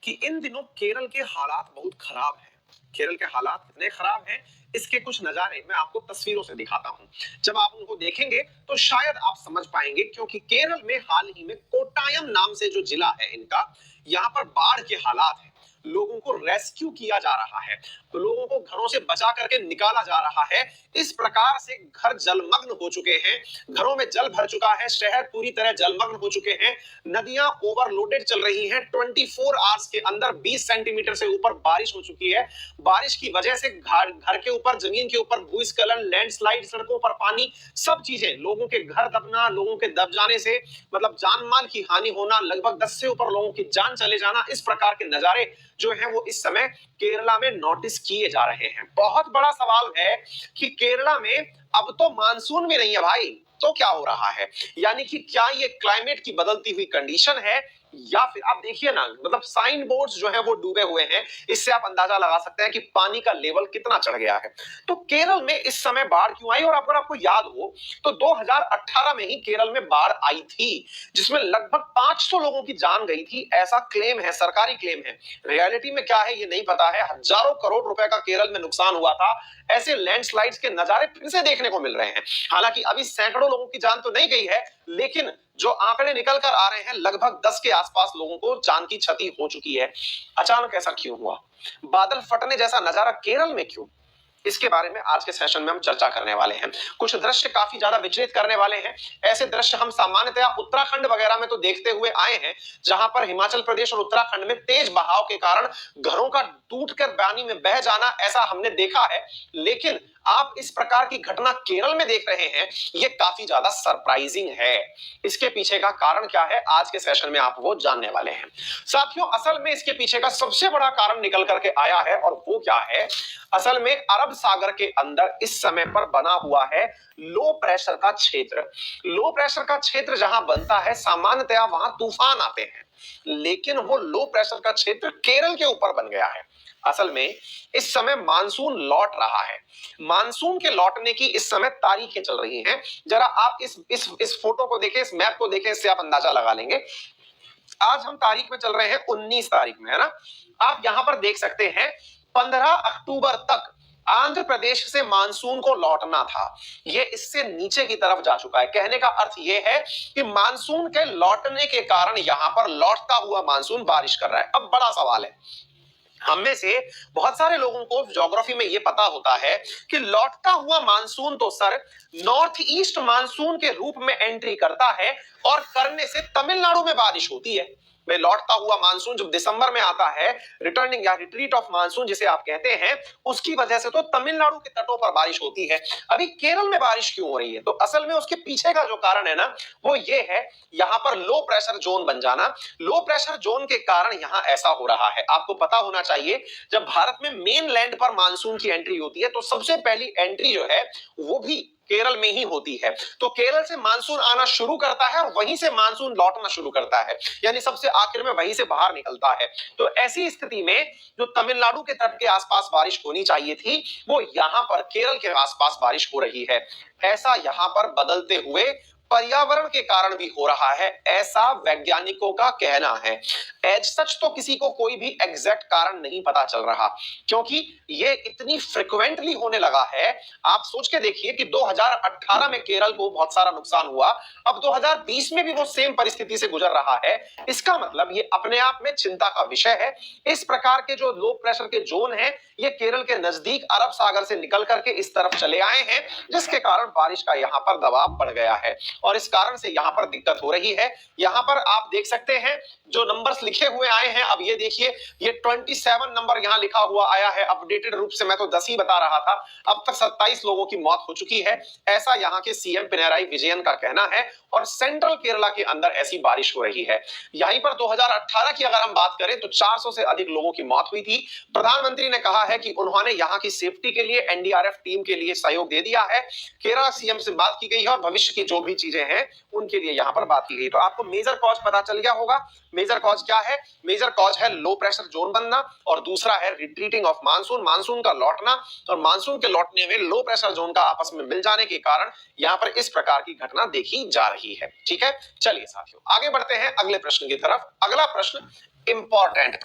कि इन दिनों केरल के हालात बहुत खराब हैं। केरल के हालात इतने खराब हैं, इसके कुछ नजारे मैं आपको तस्वीरों से दिखाता हूं। जब आप उनको देखेंगे तो शायद आप समझ पाएंगे, क्योंकि केरल में हाल ही में कोट्टायम नाम से जो जिला है इनका, यहाँ पर बाढ़ के हालात हैं। लोगों को रेस्क्यू किया जा रहा है, तो लोगों को घरों से बचा करके निकाला जा रहा है। इस प्रकार से घर जलमग्न हो चुके हैं, घरों में जल भर चुका है, शहर पूरी तरह जलमग्न हो चुके हैं, नदियां ओवरलोडेड चल रही हैं। 24 आवर्स के अंदर 20 सेंटीमीटर से ऊपर बारिश हो चुकी है। बारिश की वजह से घर के ऊपर, जमीन के ऊपर भूस्खलन, लैंडस्लाइड, सड़कों पर पानी, सब चीजें, लोगों के घर दबना, लोगों के दब जाने से मतलब जान माल की हानि होना, लगभग 10 से ऊपर लोगों की जान चले जाना, इस प्रकार के नजारे जो है वो इस समय केरला में नोटिस किए जा रहे हैं। बहुत बड़ा सवाल है कि केरला में अब तो मानसून भी नहीं है भाई, तो क्या हो रहा है? यानी कि क्या ये क्लाइमेट की बदलती हुई कंडीशन है, या फिर आप देखिए ना, मतलब साइन बोर्ड्स जो है वो डूबे हुए हैं। इससे आप अंदाजा लगा सकते हैं कि पानी का लेवल कितना चढ़ गया है। तो केरल में इस समय बाढ़ क्यों आई? और अगर आपको याद हो तो 2018 में ही केरल में बाढ़ आई थी, जिसमें लगभग 500 लोगों की जान गई थी, ऐसा क्लेम है, सरकारी क्लेम है। रियलिटी में क्या है ये नहीं पता है। हजारों करोड़ रुपए का केरल में नुकसान हुआ था। ऐसे लैंडस्लाइड्स के नजारे फिर से देखने को मिल रहे हैं। हालांकि अभी सैकड़ों लोगों की जान तो नहीं गई है, लेकिन जो आंकड़े निकल कर आ रहे हैं, लगभग 10 के आसपास लोगों को जान की क्षति हो चुकी है। अचानक ऐसा क्यों हुआ? बादल फटने जैसा नजारा केरल में क्यों? इसके बारे में आज के सेशन में हम चर्चा करने वाले हैं। कुछ दृश्य काफी ज्यादा विचलित करने वाले हैं। ऐसे दृश्य हम सामान्यतया उत्तराखंड वगैरह में तो देखते हुए आए हैं, जहां पर हिमाचल प्रदेश और उत्तराखंड में तेज बहाव के कारण घरों का टूटकर पानी में बह जाना, ऐसा हमने देखा है। लेकिन आप इस प्रकार की घटना केरल में देख रहे हैं, ये काफी ज्यादा सरप्राइजिंग है। इसके पीछे का कारण क्या है, आज के सेशन में आप वो जानने वाले हैं। साथियों, असल में इसके पीछे का सबसे बड़ा कारण निकल करके आया है, और वो क्या है? असल में अरब सागर के अंदर इस समय पर बना हुआ है लो प्रेशर का क्षेत्र। लो प्रेशर का क्षेत्र जहां बनता है, सामान्यतया वहां तूफान आते हैं, लेकिन वो लो प्रेशर का क्षेत्र केरल के ऊपर बन गया है। असल में इस समय मानसून लौट रहा है। मानसून के लौटने की इस समय तारीखें चल रही हैं। जरा आप इस फोटो को देखें, इस मैप को देखें, इससे आप अंदाजा लगा लेंगे। आज हम तारीख में चल रहे हैं 19 तारीख में, है ना? आप यहां पर देख सकते हैं 15 अक्टूबर तक आंध्र प्रदेश से मानसून को लौटना था। ये इससे नीचे की तरफ जा चुका है। कहने का अर्थ यह है कि मानसून के लौटने के कारण यहां पर लौटता हुआ मानसून बारिश कर रहा है। अब बड़ा सवाल है, हम में से बहुत सारे लोगों को ज्योग्राफी में यह पता होता है कि लौटता हुआ मानसून तो सर नॉर्थ ईस्ट मानसून के रूप में एंट्री करता है, और करने से तमिलनाडु में बारिश होती है। वे लौटता हुआ मानसून जब दिसंबर में आता है, रिटर्निंग या रिट्रीट ऑफ मानसून जिसे आप कहते हैं, उसकी वजह से तो तमिलनाडु के तटों पर बारिश होती है। अभी केरल में बारिश क्यों हो रही है? तो असल में उसके पीछे का जो कारण है ना, वो ये है, यहां पर लो प्रेशर जोन बन जाना। लो प्रेशर जोन के कारण यहां ऐसा हो रहा है। आपको पता होना चाहिए, जब भारत में मेन लैंड पर मानसून की एंट्री होती है, तो सबसे पहली एंट्री जो है वो भी केरल में ही होती है। तो केरल से मानसून आना शुरू करता है और वहीं से मानसून लौटना शुरू करता है, यानी सबसे आखिर में वहीं से बाहर निकलता है। तो ऐसी स्थिति में जो तमिलनाडु के तट के आसपास बारिश होनी चाहिए थी, वो यहां पर केरल के आसपास बारिश हो रही है। ऐसा यहां पर बदलते हुए पर्यावरण के कारण भी हो रहा है, ऐसा वैज्ञानिकों का कहना है। एज सच तो किसी को कोई भी एग्जैक्ट कारण नहीं पता चल रहा, क्योंकि ये इतनी फ्रिक्वेंटली होने लगा है। आप सोच के देखिए कि 2018 में केरल को बहुत सारा नुकसान हुआ, अब 2020 में भी वो सेम परिस्थिति से गुजर रहा है। इसका मतलब ये अपने आप में चिंता का विषय है। इस प्रकार के जो लो प्रेशर के जोन हैं, ये केरल के नजदीक अरब सागर से निकल करके इस तरफ चले आए हैं, जिसके कारण बारिश का यहाँ पर दबाव बढ़ गया है, और इस कारण से यहाँ पर दिक्कत हो रही है। यहाँ पर आप देख सकते हैं जो नंबर्स लिखे हुए आए हैं। अब ये देखिए, ये 27 नंबर यहाँ लिखा हुआ आया है अपडेटेड रूप से। मैं तो 10 ही बता रहा था, अब तक 27 लोगों की मौत हो चुकी है, ऐसा यहाँ के सीएम पिनराई विजयन का कहना है। और सेंट्रल केरला के अंदर ऐसी बारिश हो रही है। यहीं पर 2018 की अगर हम बात करें तो 400 से अधिक लोगों की मौत हुई थी। प्रधानमंत्री ने कहा है कि उन्होंने यहाँ की सेफ्टी के लिए एनडीआरएफ टीम के लिए सहयोग दे दिया है। केरला सीएम से बात की गई है, और भविष्य की जो भी चीजें हैं उनके लिए यहाँ पर बात की गई। तो आपको मेजर कॉज पता चल गया होगा। मेजर कॉज क्या है? मेजर कॉज है लो प्रेशर जोन बनना, और दूसरा है रिट्रीटिंग ऑफ मानसून, मानसून का लौटना। और मानसून के लौटने में लो प्रेशर जोन का आपस में मिल जाने के कारण यहाँ पर इस प्रकार की घटना देखी जा रही है। ठीक है, चलिए साथियों आगे बढ़ते हैं अगले प्रश्न की तरफ। अगला प्रश्न इंपॉर्टेंट